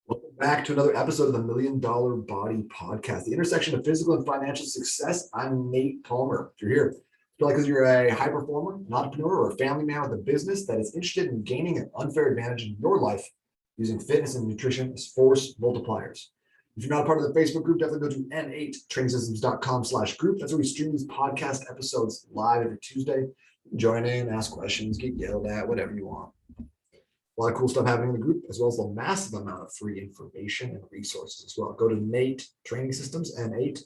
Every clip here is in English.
Welcome back to another episode of the Million Dollar Body Podcast, the intersection of physical and financial success. I'm Nate Palmer. If you're here, feel like because you're a high performer, an entrepreneur, or a family man with a business that is interested in gaining an unfair advantage in your life using fitness and nutrition as force multipliers. If you're not a part of the Facebook group, definitely go to n8trainingsystems.com/group. That's where we stream these podcast episodes live every Tuesday. Join in, ask questions, get yelled at, whatever you want. A lot of cool stuff happening in the group, as well as a massive amount of free information and resources as well. Go to Nate Training Systems, N8,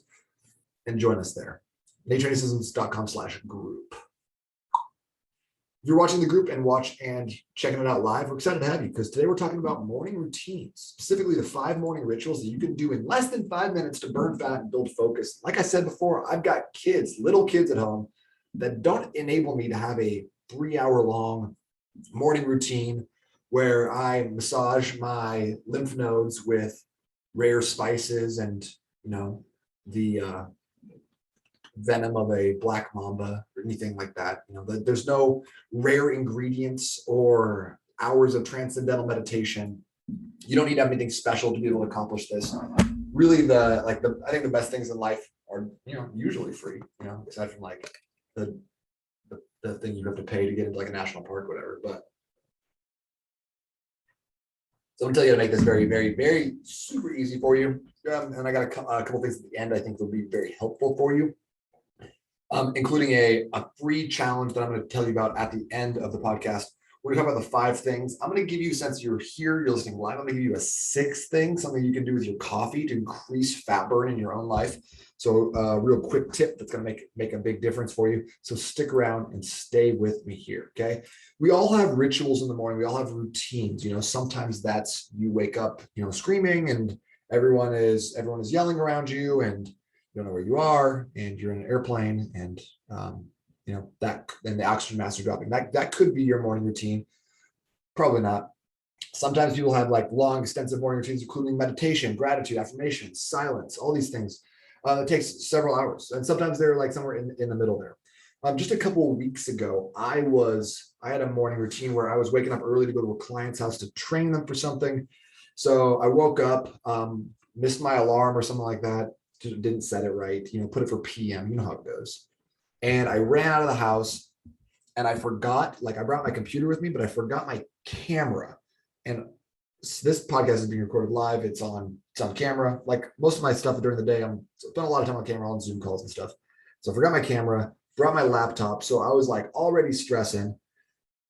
and join us there. NateTrainingSystems.com/group. If you're watching the group and checking it out live, we're excited to have you because today we're talking about morning routines, specifically the 5 morning rituals that you can do in less than 5 minutes to burn fat and build focus. Like I said before, I've got little kids at home that don't enable me to have a 3-hour-long morning routine where I massage my lymph nodes with rare spices and, the venom of a black mamba or anything like that. There's no rare ingredients or hours of transcendental meditation. You don't need to have anything special to be able to accomplish this. Really, I think the best things in life are, usually free, aside from like the thing you have to pay to get into like a national park, whatever. But so I'm going to tell you how to make this very, very, very super easy for you. And I got a couple things at the end I think will be very helpful for you, including a free challenge that I'm going to tell you about at the end of the podcast. We're going to talk about the 5 things. I'm going to give you, since you're here, you're listening live, I'm going to give you a 6th thing, something you can do with your coffee to increase fat burn in your own life. So a real quick tip that's going to make a big difference for you. So stick around and stay with me here, okay? We all have rituals in the morning. We all have routines. Sometimes that's you wake up, screaming and everyone is yelling around you and you don't know where you are and you're in an airplane and that and the oxygen masks are dropping. That could be your morning routine. Probably not. Sometimes people have like long, extensive morning routines, including meditation, gratitude, affirmations, silence, all these things. It takes several hours, and sometimes they're like somewhere in the middle there. Just a couple of weeks ago, I had a morning routine where I was waking up early to go to a client's house to train them for something. So I woke up, missed my alarm or something like that, didn't set it right, put it for PM, you know how it goes. And I ran out of the house and I forgot, I brought my computer with me, but I forgot my camera. And this podcast is being recorded live. It's on camera. Like most of my stuff during the day, I'm spending a lot of time on camera, on Zoom calls and stuff. So I forgot my camera, brought my laptop. So I was already stressing,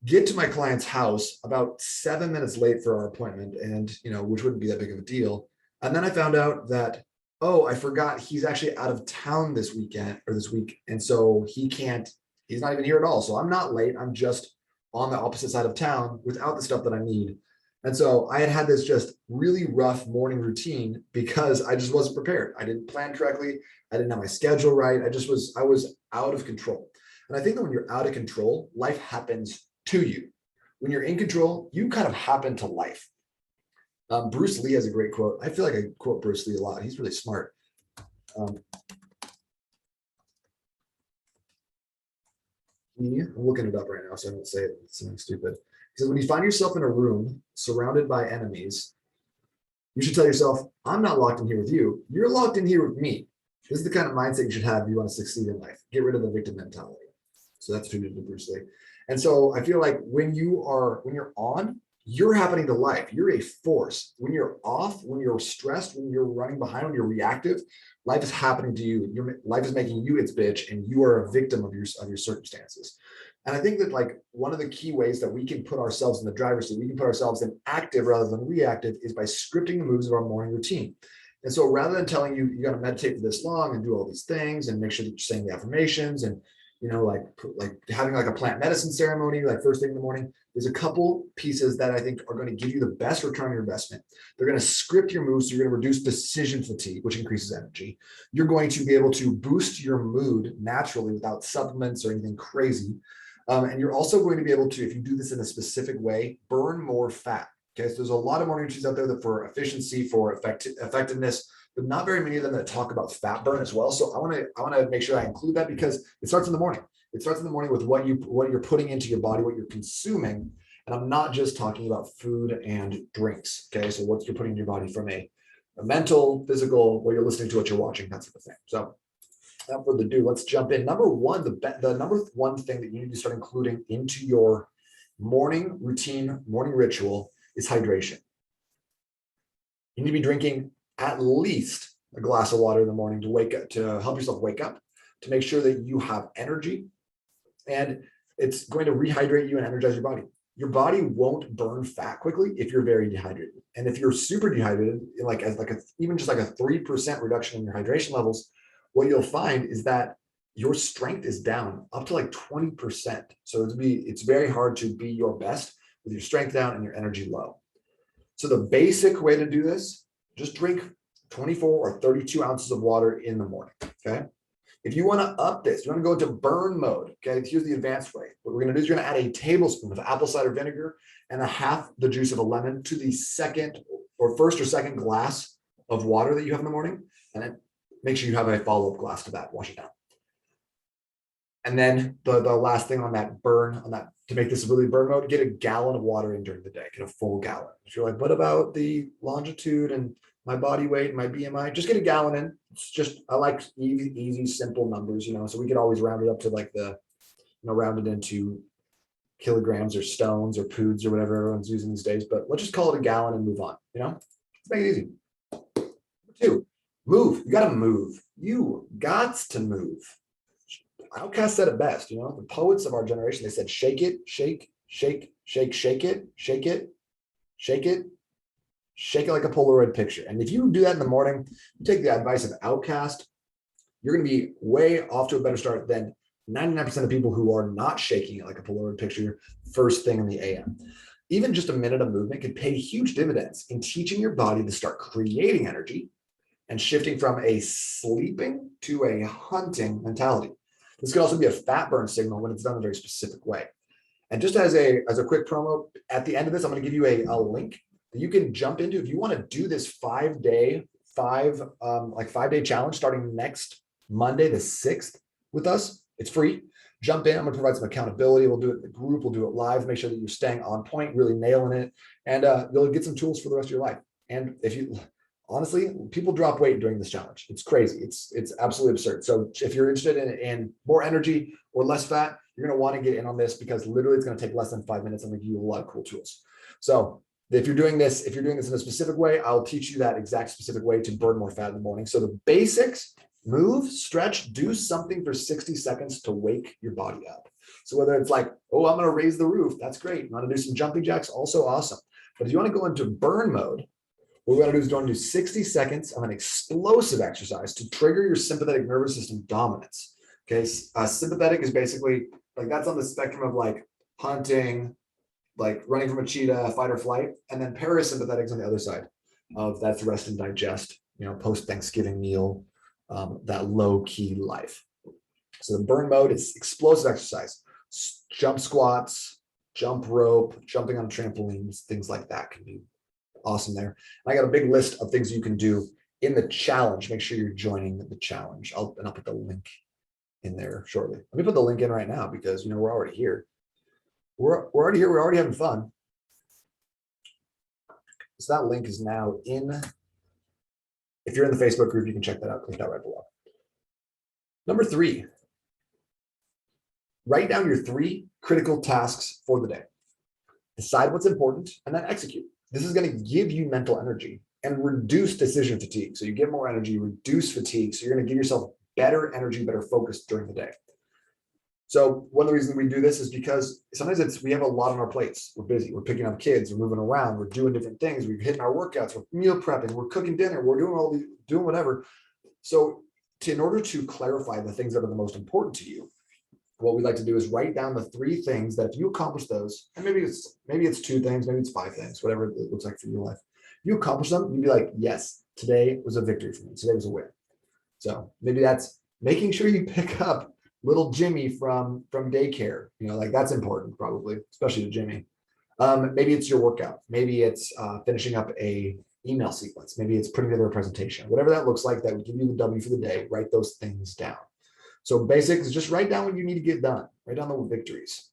get to my client's house about 7 minutes late for our appointment. And, which wouldn't be that big of a deal. And then I found out that, I forgot he's actually out of town this week. And so he's not even here at all. So I'm not late. I'm just on the opposite side of town without the stuff that I need. And so I had this just really rough morning routine because I just wasn't prepared. I didn't plan correctly. I didn't have my schedule right. I was out of control. And I think that when you're out of control, life happens to you. When you're in control, you kind of happen to life. Bruce Lee has a great quote. I feel like I quote Bruce Lee a lot. He's really smart. I'm looking it up right now, so I don't say something stupid. He says, when you find yourself in a room surrounded by enemies, you should tell yourself, I'm not locked in here with you. You're locked in here with me. This is the kind of mindset you should have if you want to succeed in life. Get rid of the victim mentality. So that's attributed to Bruce Lee. And so I feel like when you're on, you're happening to life. You're a force. When you're off, when you're stressed, when you're running behind, when you're reactive, life is happening to you. Your life is making you its bitch, and you are a victim of your circumstances. And I think that one of the key ways that we can put ourselves in the driver's seat, we can put ourselves in active rather than reactive, is by scripting the moves of our morning routine. And so rather than telling you got to meditate for this long and do all these things and make sure that you're saying the affirmations and having a plant medicine ceremony first thing in the morning, there's a couple pieces that I think are going to give you the best return on your investment. They're going to script your moves. So you're going to reduce decision fatigue, which increases energy. You're going to be able to boost your mood naturally without supplements or anything crazy. And you're also going to be able to, if you do this in a specific way, burn more fat. Okay, so there's a lot of morning routines out there that for efficiency, for effectiveness, but not very many of them that talk about fat burn as well. So I want to make sure I include that because it starts in the morning. It starts in the morning with what you're putting into your body, what you're consuming. And I'm not just talking about food and drinks. Okay. So what you're putting in your body from a mental, physical, what you're listening to, what you're watching, that sort of thing. So without further ado, let's jump in. Number one, the number one thing that you need to start including into your morning routine, morning ritual is hydration. You need to be drinking at least a glass of water in the morning to wake up, to help yourself wake up, to make sure that you have energy, and it's going to rehydrate you and energize your body. Your body won't burn fat quickly if you're very dehydrated. And if you're super dehydrated, even just like a 3% reduction in your hydration levels, what you'll find is that your strength is down up to like 20%. So it's very hard to be your best with your strength down and your energy low. So the basic way to do this, just drink 24 or 32 ounces of water in the morning, okay? If you want to up this, you want to go into burn mode, okay? Here's the advanced way. What we're going to do is you're going to add a tablespoon of apple cider vinegar and a half the juice of a lemon to the first or second glass of water that you have in the morning. And then make sure you have a follow-up glass to that, wash it down. And then the last thing on that to make this really burn mode, get a gallon of water in during the day, get a full gallon. If you're like, what about the longitude and my body weight and my BMI? Just get a gallon in. It's just, I like easy, simple numbers, so we could always round it up to like round it into kilograms or stones or poods or whatever everyone's using these days, but let's just call it a gallon and move on, let's make it easy. Number two, move. You got to move. You got to move. Outcast said it best, the poets of our generation, they said, shake it, shake, shake, shake, shake it, shake it, shake it, shake it like a Polaroid picture. And if you do that in the morning, you take the advice of Outcast, you're going to be way off to a better start than 99% of people who are not shaking it like a Polaroid picture first thing in the AM. Even just a minute of movement can pay huge dividends in teaching your body to start creating energy and shifting from a sleeping to a hunting mentality. This could also be a fat burn signal when it's done in a very specific way. And just as a quick promo, at the end of this, I'm going to give you a link that you can jump into if you want to do this 5-day challenge starting next Monday, the 6th with us. It's free. Jump in. I'm going to provide some accountability. We'll do it in the group. We'll do it live. Make sure that you're staying on point, really nailing it. And you'll get some tools for the rest of your life. And honestly, people drop weight during this challenge. It's crazy. It's absolutely absurd. So if you're interested in more energy or less fat, you're going to want to get in on this because literally it's going to take less than 5 minutes. I'm going to give you a lot of cool tools. So if you're doing this in a specific way, I'll teach you that exact specific way to burn more fat in the morning. So the basics: move, stretch, do something for 60 seconds to wake your body up. So whether it's like, oh, I'm going to raise the roof, that's great. You want to do some jumping jacks, also awesome. But if you want to go into burn mode, what we're going to do is going to do 60 seconds of an explosive exercise to trigger your sympathetic nervous system dominance. Okay, sympathetic is basically like that's on the spectrum of like hunting, like running from a cheetah, fight or flight, and then parasympathetic is on the other side of that's rest and digest, post Thanksgiving meal, that low key life. So the burn mode is explosive exercise, jump squats, jump rope, jumping on trampolines, things like that can be awesome there. And I got a big list of things you can do in the challenge. Make sure you're joining the challenge. I'll put the link in there shortly. Let me put the link in right now because we're already here. We're already here. We're already having fun. So that link is now in. If you're in the Facebook group, you can check that out. Click that right below. Number 3, write down your 3 critical tasks for the day. Decide what's important and then execute. This is going to give you mental energy and reduce decision fatigue. So you get more energy, reduce fatigue. So you're going to give yourself better energy, better focus during the day. So one of the reasons we do this is because sometimes we have a lot on our plates. We're busy. We're picking up kids. We're moving around. We're doing different things. We're hitting our workouts. We're meal prepping. We're cooking dinner. We're doing whatever. So in order to clarify the things that are the most important to you, what we like to do is write down the 3 things that if you accomplish those, and maybe it's 2 things, maybe it's 5 things, whatever it looks like for your life. If you accomplish them, you'd be like, yes, today was a victory for me. Today was a win. So maybe that's making sure you pick up little Jimmy from daycare, like that's important probably, especially to Jimmy. Maybe it's your workout. Maybe it's finishing up a email sequence. Maybe it's putting together a presentation, whatever that looks like, that would give you the W for the day. Write those things down. So basics, just write down what you need to get done. Write down the victories.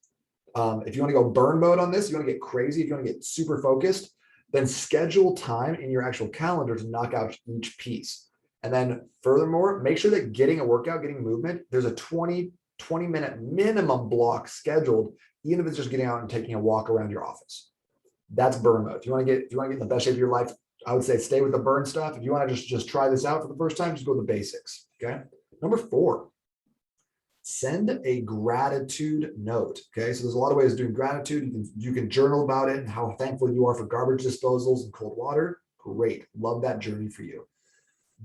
If you want to go burn mode on this, if you want to get crazy, if you want to get super focused, then schedule time in your actual calendar to knock out each piece. And then furthermore, make sure that getting a workout, getting movement, there's a 20-minute minimum block scheduled, even if it's just getting out and taking a walk around your office. That's burn mode. If you want to get in the best shape of your life, I would say stay with the burn stuff. If you want to just try this out for the first time, just go with the basics. Okay. Number 4, send a gratitude note. Okay. So there's a lot of ways of doing gratitude. You can journal about it and how thankful you are for garbage disposals and cold water. Great. Love that journey for you.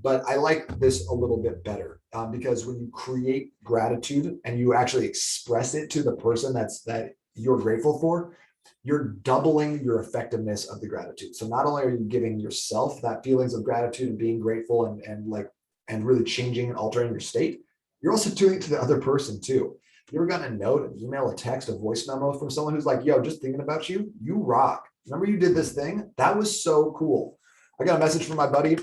But I like this a little bit better because when you create gratitude and you actually express it to the person that you're grateful for, you're doubling your effectiveness of the gratitude. So not only are you giving yourself that feelings of gratitude and being grateful and really changing and altering your state, you're also doing it to the other person too. You ever gotten a note, an email, a text, a voice memo from someone who's like, yo, just thinking about you, you rock. Remember you did this thing? That was so cool. I got a message from my buddy,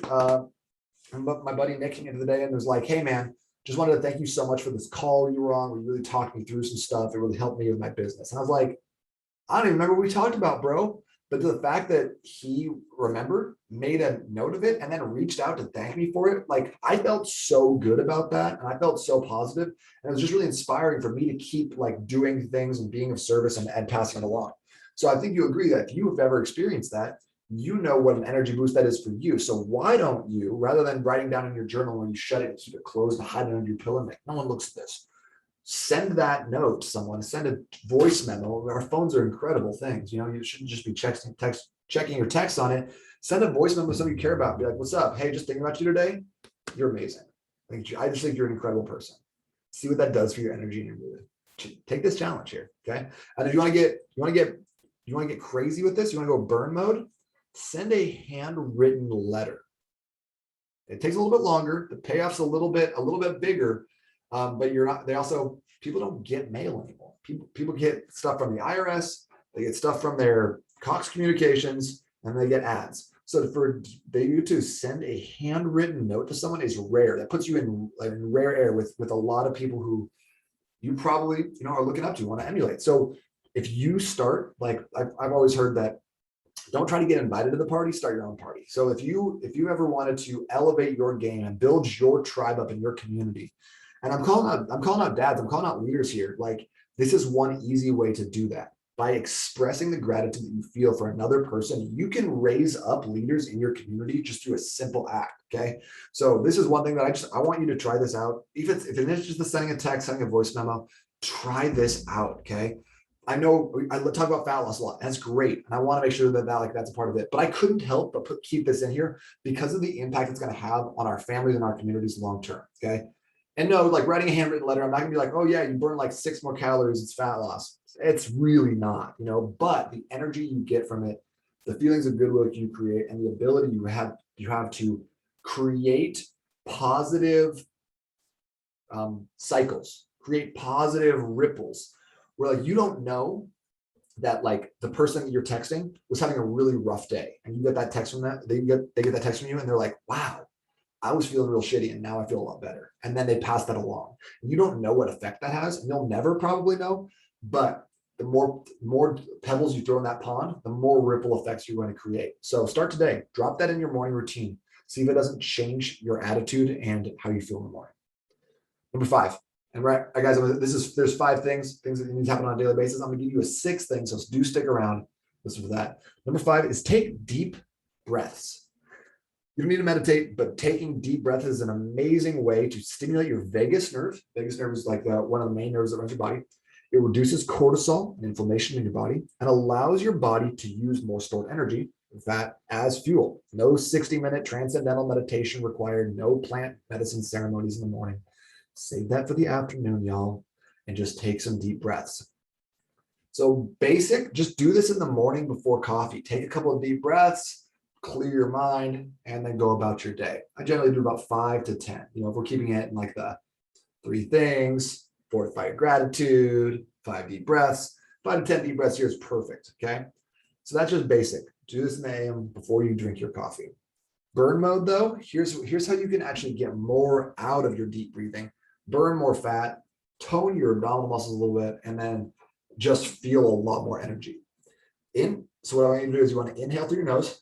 Nick came into the day and was like, hey man, just wanted to thank you so much for this call you were on. We really talked me through some stuff. It really helped me with my business. And I was like, I don't even remember what we talked about, bro. But the fact that he remembered, made a note of it, and then reached out to thank me for it, like I felt so good about that. And I felt so positive. And it was just really inspiring for me to keep like doing things and being of service and passing it along. So I think you agree that if you have ever experienced that, you know what an energy boost that is for you. So why don't you, rather than writing down in your journal when you shut it and keep it closed and hide it under your pillow and like, no one looks at this, send that note to someone, send a voice memo. Our phones are incredible things. You know, you shouldn't just be checking your text on it. Send a voice memo to somebody you care about. Be like, what's up? Hey, just thinking about you today. You're amazing. I just think you're an incredible person. See what that does for your energy and your mood. Take this challenge here. Okay. And if you want to get crazy with this, you want to go burn mode, send a handwritten letter. It takes a little bit longer. The payoff's a little bit bigger. But people don't get mail anymore. People get stuff from the IRS, they get stuff from their Cox Communications, and they get ads. So for you to send a handwritten note to someone is rare. That puts you in rare air with a lot of people who you probably are looking up to, want to emulate. So if you start, like I've always heard that, don't try to get invited to the party, start your own party. So if you ever wanted to elevate your game and build your tribe up in your community, and I'm calling out dads, I'm calling out leaders here. Like this is one easy way to do that. By expressing the gratitude that you feel for another person, you can raise up leaders in your community just through a simple act. Okay. So this is one thing that I want you to try this out. If it is just the sending a text, sending a voice memo, try this out. Okay. I know I talk about fat loss a lot. That's great. And I want to make sure that's a part of it. But I couldn't help but keep this in here because of the impact it's going to have on our families and our communities long term. Okay. And no, like writing a handwritten letter, I'm not gonna be like, oh yeah, you burn like 6 more calories, it's fat loss. It's really not, but the energy you get from it, the feelings of goodwill you create, and the ability you have to create positive cycles, create positive ripples, where like you don't know that like the person that you're texting was having a really rough day, and you get that text from that, they get that text from you, and they're like, wow, I was feeling real shitty and now I feel a lot better. And then they pass that along. You don't know what effect that has, and you'll never probably know, but the more pebbles you throw in that pond, the more ripple effects you're going to create. So start today, drop that in your morning routine. See if it doesn't change your attitude and how you feel in the morning. Number 5, and guys, there's 5 things that need to happen on a daily basis. I'm gonna give you a 6th thing, so do stick around, listen to that. Number 5 is take deep breaths. You don't need to meditate, but taking deep breaths is an amazing way to stimulate your vagus nerve. Vagus nerve is like one of the main nerves that runs your body. It reduces cortisol and inflammation in your body and allows your body to use more stored energy, fat, as fuel. No 60-minute transcendental meditation required, no plant medicine ceremonies in the morning. Save that for the afternoon, y'all, and just take some deep breaths. So basic, just do this in the morning before coffee. Take a couple of deep breaths, clear your mind, and then go about your day. I generally do about 5 to 10. If we're keeping it in like the 3 things, fortify your gratitude, 5 deep breaths, 5 to 10 deep breaths here is perfect. Okay. So that's just basic. Do this in the AM before you drink your coffee. Burn mode though, here's how you can actually get more out of your deep breathing, burn more fat, tone your abdominal muscles a little bit, and then just feel a lot more energy. So what I want you to do is you want to inhale through your nose,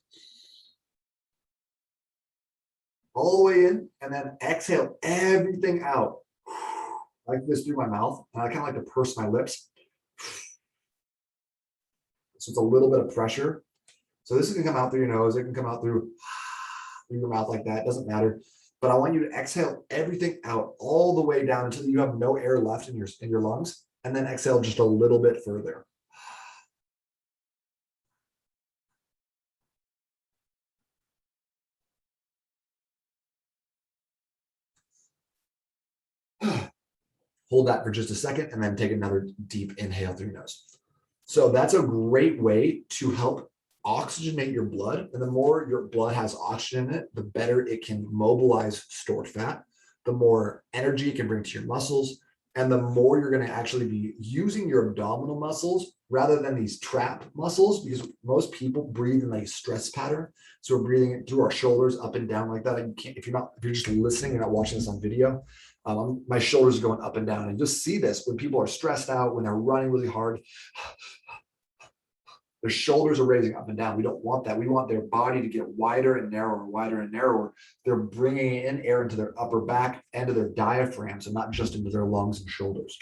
all the way in, and then exhale everything out like this through my mouth. And I kind of like to purse my lips. So it's a little bit of pressure. So this can come out through your nose. It can come out through your mouth like that. It doesn't matter. But I want you to exhale everything out all the way down until you have no air left in your lungs. And then exhale just a little bit further. Hold that for just a second and then take another deep inhale through your nose. So that's a great way to help oxygenate your blood. And the more your blood has oxygen in it, the better it can mobilize stored fat, the more energy it can bring to your muscles, and the more you're going to actually be using your abdominal muscles rather than these trap muscles, because most people breathe in a stress pattern. So we're breathing it through our shoulders up and down like that. And if you're just listening, you're not watching this on video, my shoulders are going up and down. And just see this when people are stressed out, when they're running really hard, their shoulders are raising up and down. We don't want that. We want their body to get wider and narrower, wider and narrower. They're bringing in air into their upper back and to their diaphragm, so not just into their lungs and shoulders.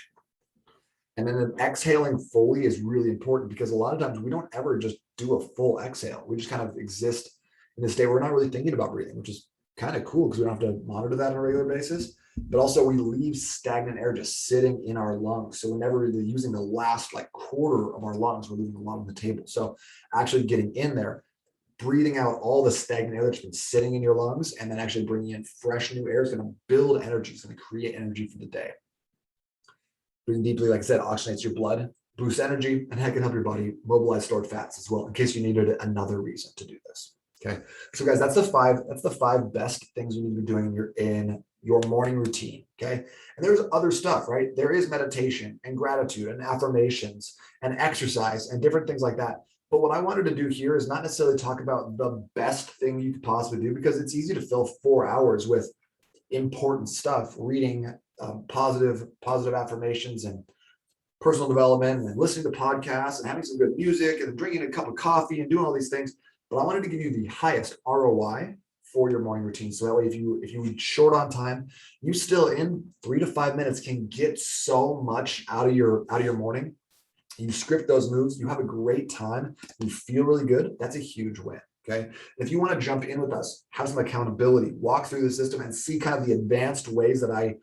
And then exhaling fully is really important, because a lot of times we don't ever just do a full exhale. We just kind of exist in this state. We're not really thinking about breathing, which is kind of cool because we don't have to monitor that on a regular basis. But also we leave stagnant air just sitting in our lungs. So we're never really using the last quarter of our lungs. We're leaving a lot on the table. So actually getting in there, breathing out all the stagnant air that's been sitting in your lungs, and then actually bringing in fresh new air is going to build energy. It's going to create energy for the day. Breathing deeply, like I said, oxygenates your blood, boosts energy, and can help your body mobilize stored fats as well, in case you needed another reason to do this. Okay, so guys, that's the five best things you need to be doing in your morning routine. Okay, and there's other stuff, right? There is meditation and gratitude and affirmations and exercise and different things like that. But what I wanted to do here is not necessarily talk about the best thing you could possibly do, because it's easy to fill 4 hours with important stuff, reading positive affirmations and personal development, and listening to podcasts and having some good music and drinking a cup of coffee and doing all these things. But I wanted to give you the highest ROI for your morning routine. So that way, if you read short on time, you still in 3 to 5 minutes can get so much out of your morning. You script those moves, you have a great time, you feel really good. That's a huge win. Okay. If you want to jump in with us, have some accountability, walk through the system and see kind of the advanced ways that I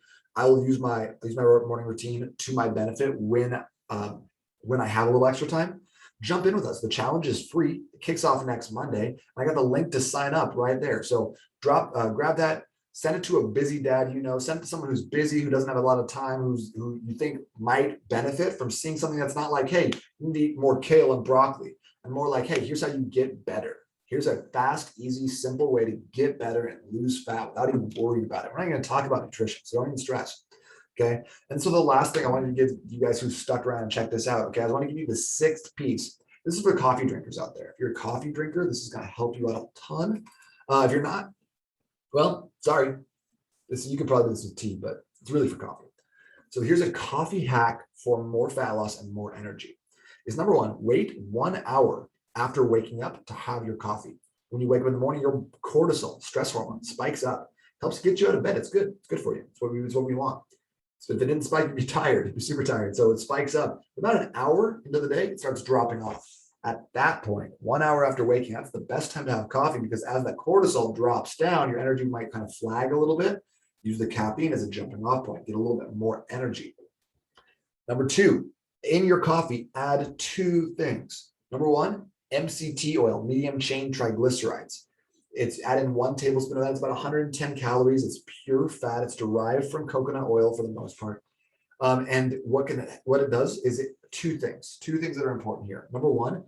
will use my morning routine to my benefit when I have a little extra time, jump in with us. The challenge is free. It kicks off next Monday. I got the link to sign up right there. So grab that, send it to a busy dad, send it to someone who's busy, who doesn't have a lot of time, who you think might benefit from seeing something that's not like, hey, you need to eat more kale and broccoli, and more like, hey, here's how you get better. Here's a fast, easy, simple way to get better and lose fat without even worrying about it. We're not going to talk about nutrition, so don't even stress. Okay. And so the last thing I wanted to give you guys who stuck around and check this out. Okay. I want to give you the 6th piece. This is for coffee drinkers out there. If you're a coffee drinker, this is going to help you out a ton. If you're not, well, sorry. You could probably do this with tea, but it's really for coffee. So here's a coffee hack for more fat loss and more energy. Is number 1, wait 1 hour after waking up to have your coffee. When you wake up in the morning, your cortisol, stress hormone, spikes up. Helps get you out of bed. It's good. It's good for you. It's what we want. So if it didn't spike, you'd be tired. You'd be super tired. So it spikes up. About an hour into the day, it starts dropping off. At that point, 1 hour after waking up, that's the best time to have coffee, because as that cortisol drops down, your energy might kind of flag a little bit. Use the caffeine as a jumping off point. Get a little bit more energy. Number 2, in your coffee, add 2 things. Number 1, MCT oil, medium chain triglycerides. It's add in 1 tablespoon of that. It's about 110 calories. It's pure fat. It's derived from coconut oil for the most part. And what it does is 2 things that are important here. Number 1,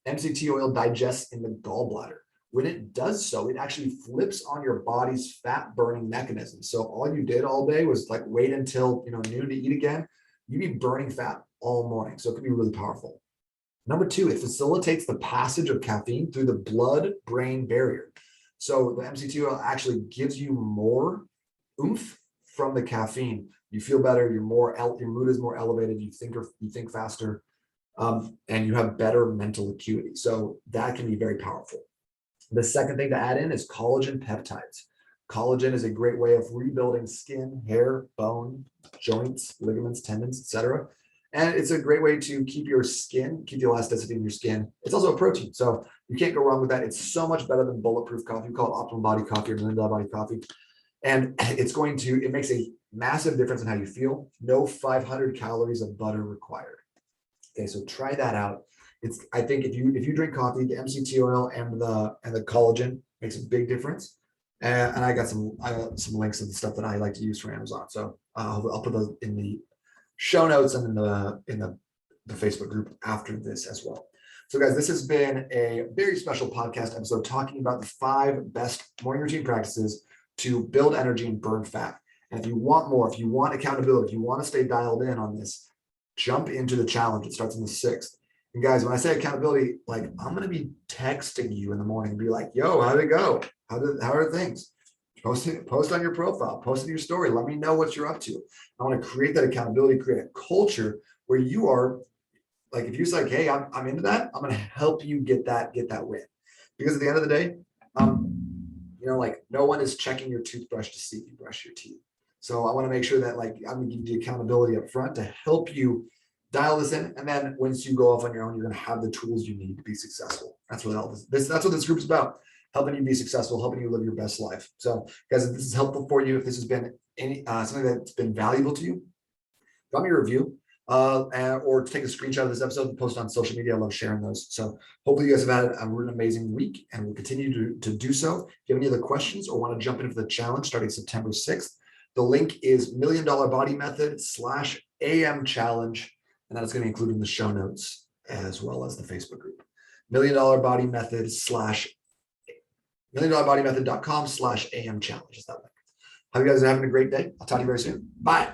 MCT oil digests in the gallbladder. When it does so, it actually flips on your body's fat burning mechanism. So all you did all day was wait until noon to eat again. You'd be burning fat all morning. So it can be really powerful. Number 2, it facilitates the passage of caffeine through the blood-brain barrier. So the MCT oil actually gives you more oomph from the caffeine. You feel better. Your mood is more elevated. You think faster. and you have better mental acuity. So that can be very powerful. The second thing to add in is collagen peptides. Collagen is a great way of rebuilding skin, hair, bone, joints, ligaments, tendons, etc. And it's a great way to keep your skin, keep the elasticity in your skin. It's also a protein, so you can't go wrong with that. It's so much better than bulletproof coffee. We call it optimal body coffee or $1 million body coffee. And it makes a massive difference in how you feel. No 500 calories of butter required. Okay, so try that out. I think if you drink coffee, the MCT oil and the collagen makes a big difference. And I got some links of the stuff that I like to use for Amazon. So I'll put those in the show notes and in the Facebook group after this as well. So guys, this has been a very special podcast episode talking about the 5 best morning routine practices to build energy and burn fat. And if you want more, if you want accountability, if you want to stay dialed in on this, jump into the challenge. It starts on the 6th. And guys, when I say accountability, like I'm going to be texting you in the morning and be like, yo, how'd it go? How are things? Post on your profile, post in your story. Let me know what you're up to. I want to create that accountability, create a culture where you are like, if you're like, hey, I'm into that, I'm going to help you get that win. Because at the end of the day, like no one is checking your toothbrush to see if you brush your teeth. So I want to make sure that like I'm going to give you the accountability up front to help you dial this in. And then once you go off on your own, you're going to have the tools you need to be successful. That's what that's what this group's about. Helping you be successful, helping you live your best life. So guys, if this is helpful for you, if this has been something that's been valuable to you, drop me a review or take a screenshot of this episode and post on social media. I love sharing those. So hopefully you guys have had an amazing week and will continue to do so. If you have any other questions or want to jump into the challenge starting September 6th, the link is $1 Million Body Method /AM challenge. And that is going to be included in the show notes as well as the Facebook group. $1 Million Body Method $1millionbodyMethod.com /AM challenge is that link. Hope you guys are having a great day. I'll talk to you very soon. Bye.